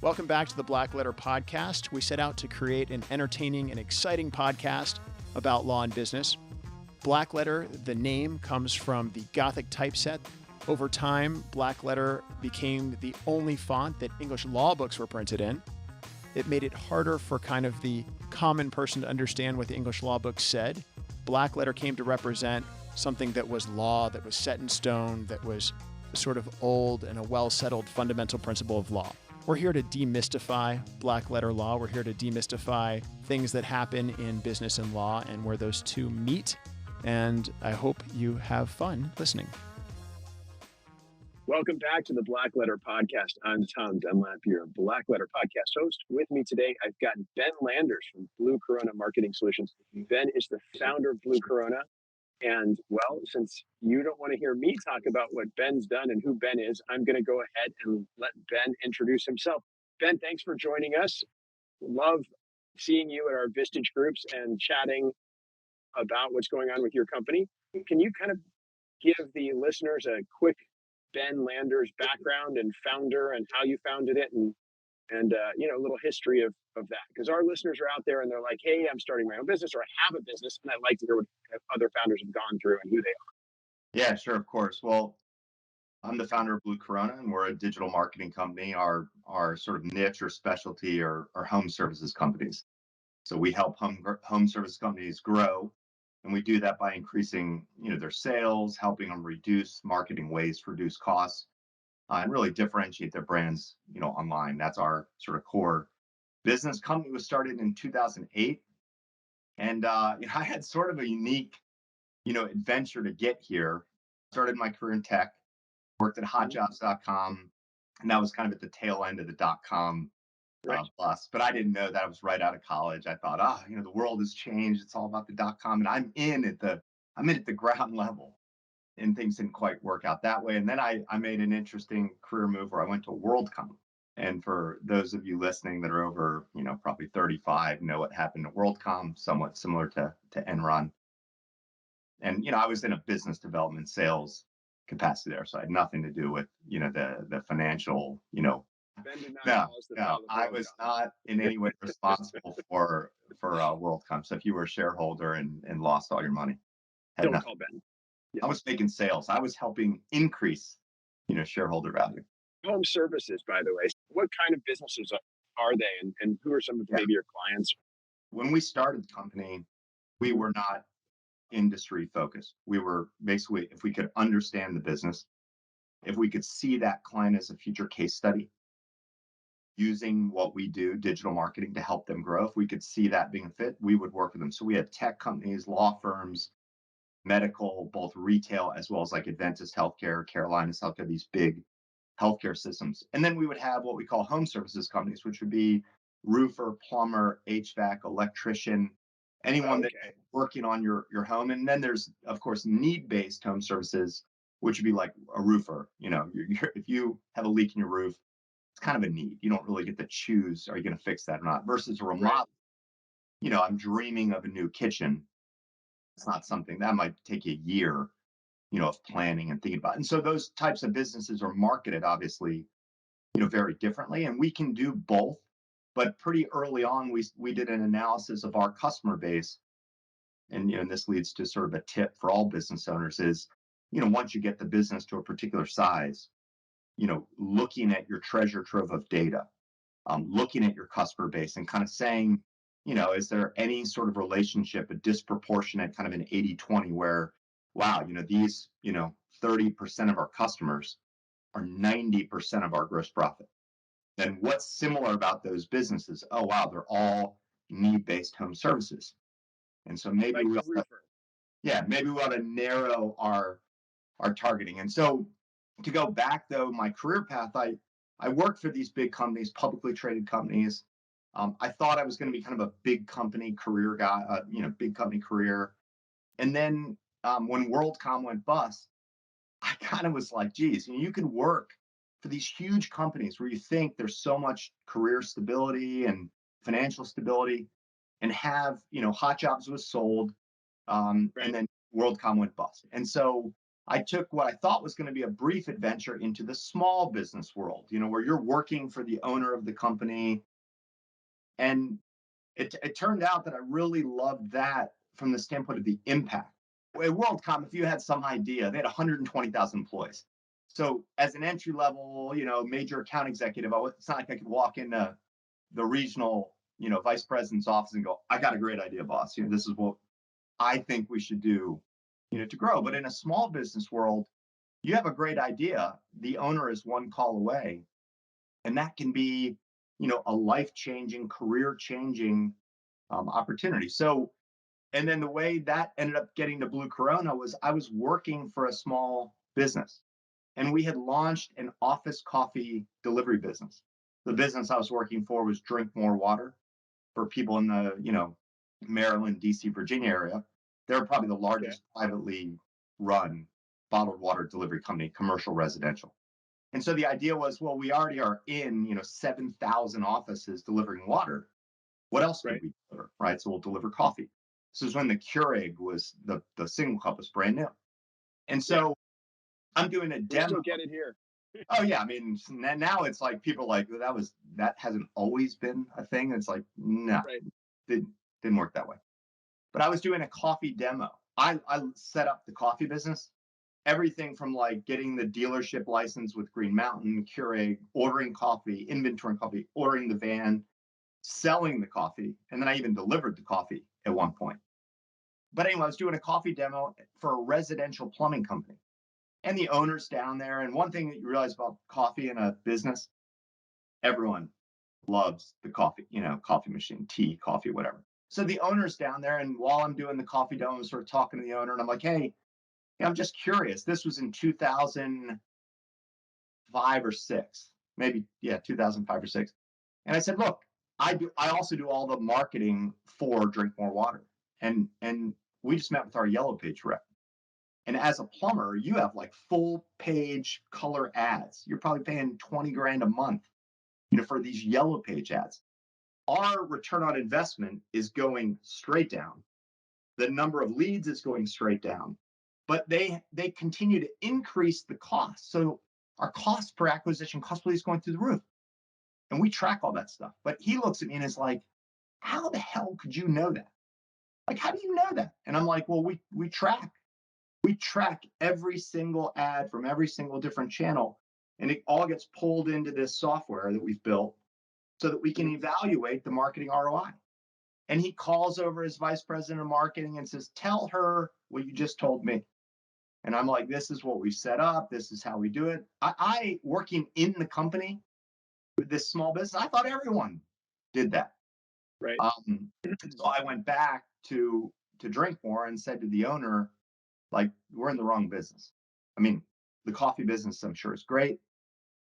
Welcome back to the Blackletter podcast. We set out to create an entertaining and exciting podcast about law and business. Blackletter, the name, comes from the Gothic typeset. Over time, Blackletter became the only font that English law books were printed in. It made it harder for kind of the common person to understand what the English law books said. Blackletter came to represent something that was law, that was set in stone, that was sort of old and a well-settled fundamental principle of law. We're here to demystify black-letter law. We're here to demystify things that happen in business and law and where those two meet. And I hope you have fun listening. Welcome back to the Blackletter podcast. I'm Tom Dunlap, your Blackletter podcast host. With me today, I've got Ben Landers from Blue Corona Marketing Solutions. Ben is the founder of Blue Corona. And well, since you don't want to hear me talk about what Ben's done and who Ben is, I'm going to go ahead and let Ben introduce himself. Ben, thanks for joining us. Love seeing you at our Vistage groups and chatting about what's going on with your company. Can you kind of give the listeners a quick Ben Landers background and founder and how you founded it and a little history of that, because our listeners are out there and they're like, hey, I'm starting my own business or I have a business and I'd like to hear what other founders have gone through and who they are. Yeah, sure, of course. Well, I'm the founder of Blue Corona, and we're a digital marketing company. Our sort of niche or specialty are home services companies. So we help home service companies grow, and we do that by increasing their sales, helping them reduce marketing waste, reduce costs, and really differentiate their brands online. That's our sort of core business. Company was started in 2008, and I had sort of a unique adventure to get here. Started my career in tech, worked at hotjobs.com, and that was kind of at the tail end of the .com bust. But I didn't know that. I was right out of college. I thought, the world has changed. It's all about the .com, and I'm in at the ground level, and things didn't quite work out that way. And then I made an interesting career move where I went to WorldCom. And for those of you listening that are over, probably 35, know what happened to WorldCom, somewhat similar to Enron. And, I was in a business development sales capacity there. So I had nothing to do with, the financial, No, I was not in any way responsible for WorldCom. So if you were a shareholder and lost all your money, don't call Ben. Yeah. I was making sales. I was helping increase, shareholder value. Home services, by the way, what kind of businesses are they and who are some of maybe your clients? When we started the company, we were not industry focused. We were basically, if we could understand the business, if we could see that client as a future case study, using what we do, digital marketing, to help them grow, if we could see that being a fit, we would work with them. So we had tech companies, law firms, medical, both retail as well as like Adventist Healthcare, Carolinas Healthcare, these big healthcare systems. And then we would have what we call home services companies, which would be roofer, plumber, HVAC, electrician, anyone that's working on your home. And then there's, of course, need-based home services, which would be like a roofer. If you have a leak in your roof, it's kind of a need. You don't really get to choose, are you going to fix that or not? Versus a remodel. Right. I'm dreaming of a new kitchen. It's not something that might take a year, of planning and thinking about. And so those types of businesses are marketed, obviously, very differently. And we can do both. But pretty early on, we did an analysis of our customer base. And, this leads to sort of a tip for all business owners is, once you get the business to a particular size, looking at your treasure trove of data, looking at your customer base and kind of saying, is there any sort of relationship, a disproportionate kind of an 80-20 where, wow, these, 30% of our customers are 90% of our gross profit. Then what's similar about those businesses? Oh, wow, they're all need-based home services. And so maybe we ought to narrow our targeting. And so to go back, though, my career path, I worked for these big companies, publicly traded companies. I thought I was going to be kind of a big company career guy, big company career. And then when WorldCom went bust, I kind of was like, geez, you can work for these huge companies where you think there's so much career stability and financial stability, and have, Hot Jobs was sold, and then WorldCom went bust. And so I took what I thought was going to be a brief adventure into the small business world, where you're working for the owner of the company. And it turned out that I really loved that from the standpoint of the impact. At WorldCom, if you had some idea, they had 120,000 employees. So as an entry level, major account executive, it's not like I could walk into the regional, vice president's office and go, I got a great idea, boss. This is what I think we should do, to grow. But in a small business world, you have a great idea. The owner is one call away. And that can be, a life-changing, career-changing opportunity. So, and then the way that ended up getting to Blue Corona was I was working for a small business, and we had launched an office coffee delivery business. The business I was working for was Drink More Water for people in the, Maryland, DC, Virginia area. They're probably the largest privately run bottled water delivery company, commercial residential. And so the idea was, well, we already are in, 7,000 offices delivering water. What else could we deliver, right? So we'll deliver coffee. This is when the Keurig was, the single cup was brand new. And so I'm doing a demo. We still get it here. Oh yeah, I mean, now it's like people like that hasn't always been a thing. It's like, no, didn't work that way. But I was doing a coffee demo. I set up the coffee business. Everything from like getting the dealership license with Green Mountain, Keurig, ordering coffee, inventorying coffee, ordering the van, selling the coffee, and then I even delivered the coffee at one point. But anyway, I was doing a coffee demo for a residential plumbing company. And the owner's down there. And one thing that you realize about coffee in a business, everyone loves the coffee, coffee machine, tea, coffee, whatever. So the owner's down there. And while I'm doing the coffee demo, I'm sort of talking to the owner, and I'm like, hey, I'm just curious. This was in 2005 or six, maybe, 2005 or six. And I said, look, I also do all the marketing for Drink More Water. And we just met with our Yellow Page rep. And as a plumber, you have like full page color ads. You're probably paying 20 grand a month, for these Yellow Page ads. Our return on investment is going straight down. The number of leads is going straight down, but they continue to increase the cost. So our cost per acquisition, cost per lead is going through the roof. And we track all that stuff. But he looks at me and is like, how the hell could you know that? Like, how do you know that? And I'm like, well, we track. We track every single ad from every single different channel, and it all gets pulled into this software that we've built so that we can evaluate the marketing ROI. And he calls over his vice president of marketing and says, tell her what you just told me. And I'm like, this is what we set up. This is how we do it. I working in the company with this small business, I thought everyone did that. Right. So I went back to Drinkmore and said to the owner, like, we're in the wrong business. I mean, the coffee business, I'm sure, is great,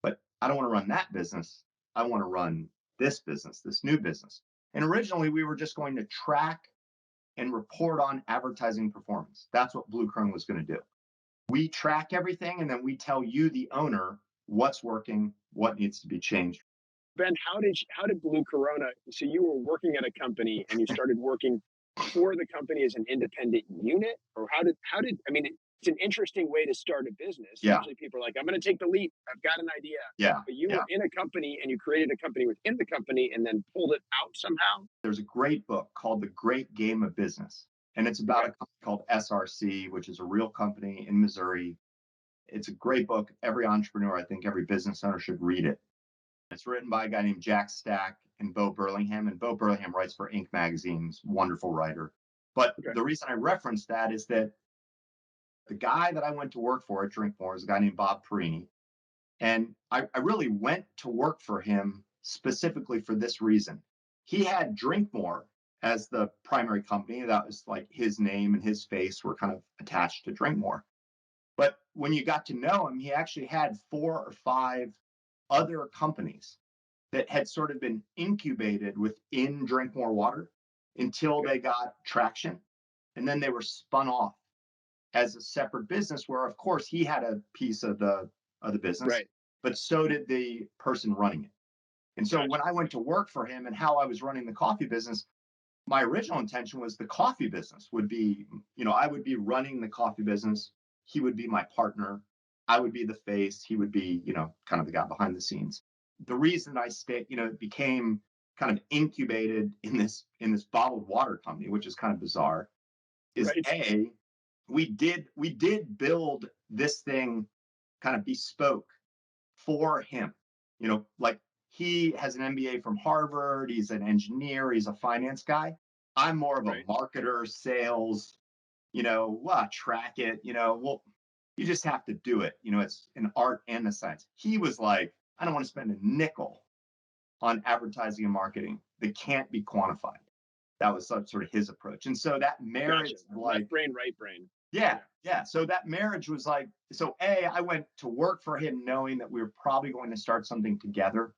but I don't want to run that business. I want to run this business, this new business. And originally, we were just going to track and report on advertising performance. That's what Blue Corona was going to do. We track everything, and then we tell you, the owner, what's working, what needs to be changed. Ben, how did Blue Corona? So you were working at a company and you started working for the company as an independent unit, or how did I mean, it's an interesting way to start a business. Yeah. Usually people are like, I'm going to take the leap. I've got an idea. Yeah. But you were in a company and you created a company within the company and then pulled it out somehow. There's a great book called The Great Game of Business. And it's about a company called SRC, which is a real company in Missouri. It's a great book. Every entrepreneur, I think every business owner should read it. It's written by a guy named Jack Stack and Bo Burlingham. And Bo Burlingham writes for Inc. magazine's wonderful writer. But the reason I reference that is that the guy that I went to work for at Drinkmore is a guy named Bob Perini. And I really went to work for him specifically for this reason. He had Drinkmore as the primary company. That was like his name and his face were kind of attached to Drinkmore. But when you got to know him, he actually had 4 or 5 other companies that had sort of been incubated within Drink More Water until they got traction. And then they were spun off as a separate business where, of course, he had a piece of the business, but so did the person running it. And so when I went to work for him and how I was running the coffee business, my original intention was the coffee business would be, I would be running the coffee business. he would be my partner. I would be the face. He would be, kind of the guy behind the scenes. The reason I stayed, it became kind of incubated in this bottled water company, which is kind of bizarre, is Right. we did build this thing kind of bespoke for him. Like he has an MBA from Harvard, he's an engineer, he's a finance guy. I'm more of a Right. marketer, sales, track it, well, you just have to do it. It's an art and a science. He was like, I don't want to spend a nickel on advertising and marketing that can't be quantified. That was sort of his approach. And so that Gotcha. marriage, Left like, brain, right brain. yeah, Yeah. yeah. So that marriage was like, so I went to work for him knowing that we were probably going to start something together.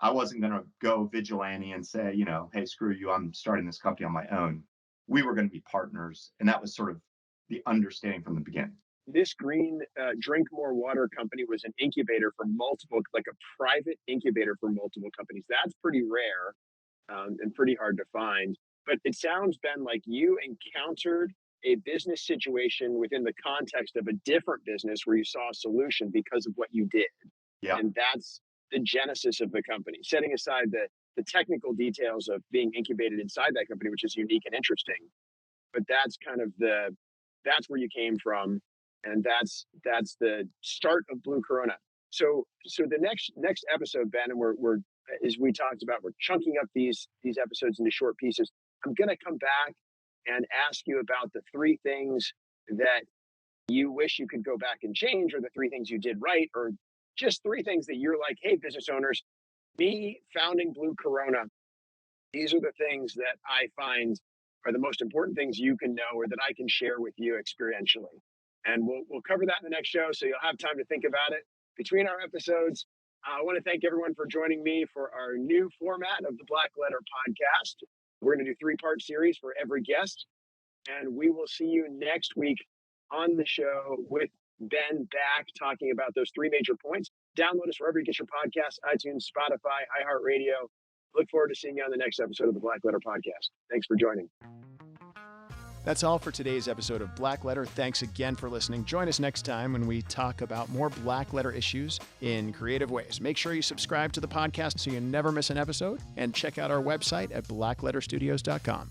I wasn't going to go vigilante and say, hey, screw you, I'm starting this company on my own. We were going to be partners. And that was sort of the understanding from the beginning. This green drink more water company was an incubator for multiple, like a private incubator for multiple companies. That's pretty rare and pretty hard to find. But it sounds, Ben, like you encountered a business situation within the context of a different business where you saw a solution because of what you did. Yeah. And that's the genesis of the company, setting aside the technical details of being incubated inside that company, which is unique and interesting. But that's kind of that's where you came from, and that's the start of Blue Corona. So the next episode, Ben, and we're as we talked about, we're chunking up these episodes into short pieces. I'm gonna come back and ask you about the three things that you wish you could go back and change, or the three things you did right, or just three things that you're like, hey, business owners, me founding Blue Corona, these are the things that I find are the most important things you can know or that I can share with you experientially. And we'll cover that in the next show, so you'll have time to think about it between our episodes. I want to thank everyone for joining me for our new format of the Blackletter podcast. We're going to do 3-part series for every guest, and we will see you next week on the show with Ben back talking about those three major points. Download us wherever you get your podcasts: iTunes, Spotify, iHeartRadio. Look forward to seeing you on the next episode of the Blackletter podcast. Thanks for joining. That's all for today's episode of Blackletter. Thanks again for listening. Join us next time when we talk about more Blackletter issues in creative ways. Make sure you subscribe to the podcast so you never miss an episode, and check out our website at blackletterstudios.com.